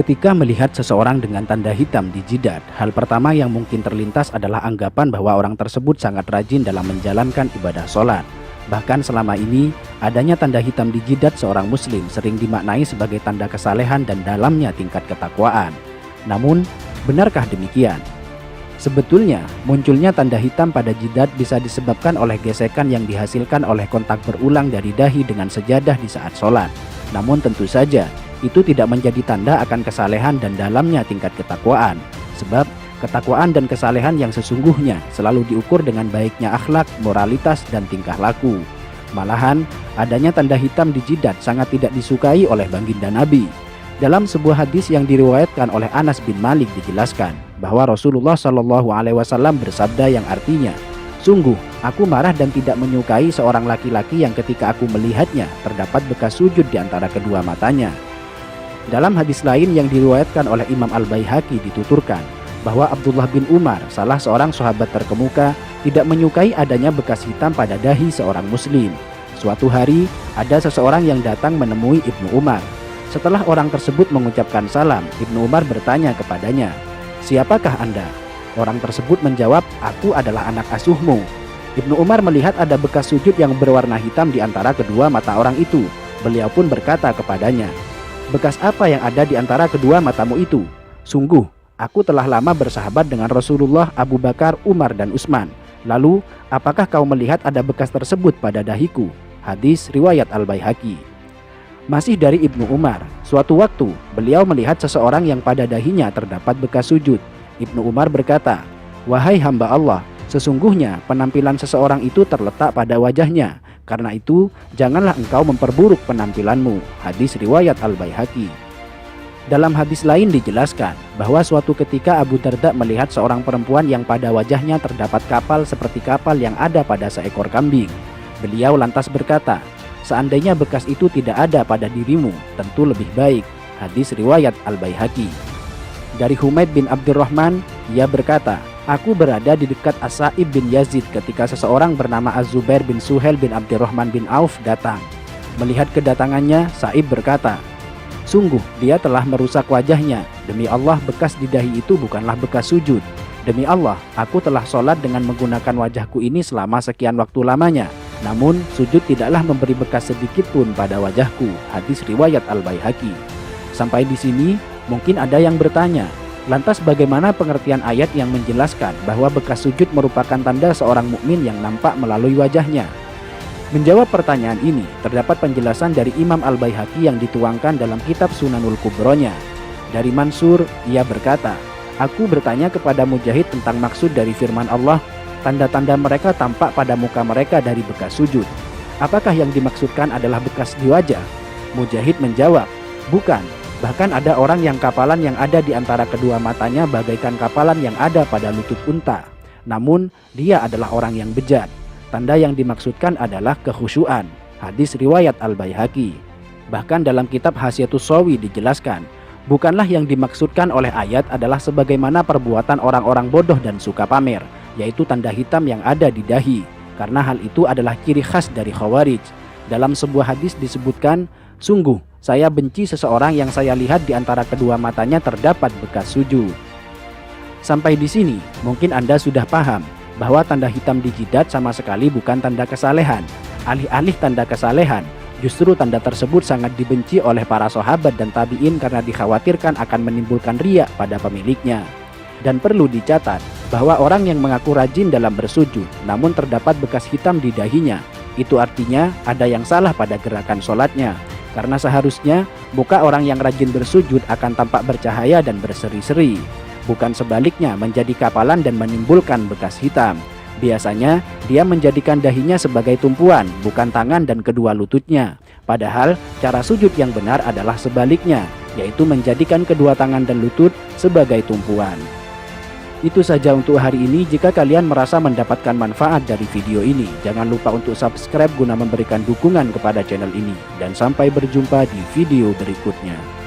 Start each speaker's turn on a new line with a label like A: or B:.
A: Ketika melihat seseorang dengan tanda hitam di jidat, hal pertama yang mungkin terlintas adalah anggapan bahwa orang tersebut sangat rajin dalam menjalankan ibadah sholat. Bahkan selama ini, adanya tanda hitam di jidat seorang muslim sering dimaknai sebagai tanda kesalehan dan dalamnya tingkat ketakwaan. Namun, benarkah demikian? Sebetulnya, munculnya tanda hitam pada jidat bisa disebabkan oleh gesekan yang dihasilkan oleh kontak berulang dari dahi dengan sejadah di saat sholat. Namun tentu saja, itu tidak menjadi tanda akan kesalehan dan dalamnya tingkat ketakwaan. Sebab, ketakwaan dan kesalehan yang sesungguhnya selalu diukur dengan baiknya akhlak, moralitas, dan tingkah laku. Malahan, adanya tanda hitam di jidat sangat tidak disukai oleh baginda Nabi. Dalam sebuah hadis yang diriwayatkan oleh Anas bin Malik dijelaskan bahwa Rasulullah SAW bersabda yang artinya, "Sungguh, aku marah dan tidak menyukai seorang laki-laki yang ketika aku melihatnya terdapat bekas sujud di antara kedua matanya." Dalam hadis lain yang diriwayatkan oleh Imam Al-Baihaqi dituturkan bahwa Abdullah bin Umar, salah seorang sahabat terkemuka, tidak menyukai adanya bekas hitam pada dahi seorang muslim. Suatu hari, ada seseorang yang datang menemui Ibnu Umar. Setelah orang tersebut mengucapkan salam, Ibnu Umar bertanya kepadanya, "Siapakah Anda?" Orang tersebut menjawab, "Aku adalah anak asuhmu." Ibnu Umar melihat ada bekas sujud yang berwarna hitam di antara kedua mata orang itu. Beliau pun berkata kepadanya, "Bekas apa yang ada di antara kedua matamu itu?" "Sungguh, aku telah lama bersahabat dengan Rasulullah, Abu Bakar, Umar, dan Utsman. Lalu, apakah kau melihat ada bekas tersebut pada dahiku?" Hadis riwayat Al-Baihaqi. Masih dari Ibnu Umar, suatu waktu beliau melihat seseorang yang pada dahinya terdapat bekas sujud. Ibnu Umar berkata, "Wahai hamba Allah, sesungguhnya penampilan seseorang itu terletak pada wajahnya. Karena itu, janganlah engkau memperburuk penampilanmu." Hadis riwayat Al-Baihaqi. Dalam hadis lain dijelaskan bahwa suatu ketika Abu Darda melihat seorang perempuan yang pada wajahnya terdapat kapal seperti kapal yang ada pada seekor kambing. Beliau lantas berkata, "Seandainya bekas itu tidak ada pada dirimu, tentu lebih baik." Hadis riwayat Al-Baihaqi. Dari Humaid bin Abdurrahman, ia berkata, "Aku berada di dekat As-Sa'ib bin Yazid ketika seseorang bernama Az-Zubair bin Suhail bin Abdurrahman bin Auf datang. Melihat kedatangannya, Sa'ib berkata, 'Sungguh dia telah merusak wajahnya. Demi Allah, bekas di dahi itu bukanlah bekas sujud. Demi Allah, aku telah sholat dengan menggunakan wajahku ini selama sekian waktu lamanya. Namun, sujud tidaklah memberi bekas sedikit pun pada wajahku." Hadis riwayat Al-Baihaqi. Sampai di sini, mungkin ada yang bertanya, lantas bagaimana pengertian ayat yang menjelaskan bahwa bekas sujud merupakan tanda seorang mukmin yang nampak melalui wajahnya? Menjawab pertanyaan ini, terdapat penjelasan dari Imam Al-Baihaqi yang dituangkan dalam kitab Sunanul Kubronya. Dari Mansur, ia berkata, "Aku bertanya kepada Mujahid tentang maksud dari firman Allah, tanda-tanda mereka tampak pada muka mereka dari bekas sujud. Apakah yang dimaksudkan adalah bekas di wajah?" Mujahid menjawab, "Bukan, bahkan ada orang yang kapalan yang ada di antara kedua matanya bagaikan kapalan yang ada pada lutut unta. Namun, dia adalah orang yang bejat. Tanda yang dimaksudkan adalah kekhusyuan." Hadis riwayat Al-Baihaqi. Bahkan dalam kitab Hasyiatus Shawi dijelaskan, bukanlah yang dimaksudkan oleh ayat adalah sebagaimana perbuatan orang-orang bodoh dan suka pamer, yaitu tanda hitam yang ada di dahi, karena hal itu adalah ciri khas dari Khawarij. Dalam sebuah hadis disebutkan, "Sungguh, saya benci seseorang yang saya lihat di antara kedua matanya terdapat bekas sujud." Sampai di sini, mungkin Anda sudah paham bahwa tanda hitam di jidat sama sekali bukan tanda kesalehan. Alih-alih tanda kesalehan, justru tanda tersebut sangat dibenci oleh para sahabat dan tabi'in karena dikhawatirkan akan menimbulkan riya pada pemiliknya. Dan perlu dicatat bahwa orang yang mengaku rajin dalam bersujud namun terdapat bekas hitam di dahinya, itu artinya ada yang salah pada gerakan sholatnya. Karena seharusnya muka orang yang rajin bersujud akan tampak bercahaya dan berseri-seri, bukan sebaliknya menjadi kapalan dan menimbulkan bekas hitam. Biasanya dia menjadikan dahinya sebagai tumpuan, bukan tangan dan kedua lututnya. Padahal cara sujud yang benar adalah sebaliknya, yaitu menjadikan kedua tangan dan lutut sebagai tumpuan. Itu saja untuk hari ini. Jika kalian merasa mendapatkan manfaat dari video ini, jangan lupa untuk subscribe guna memberikan dukungan kepada channel ini. Dan sampai berjumpa di video berikutnya.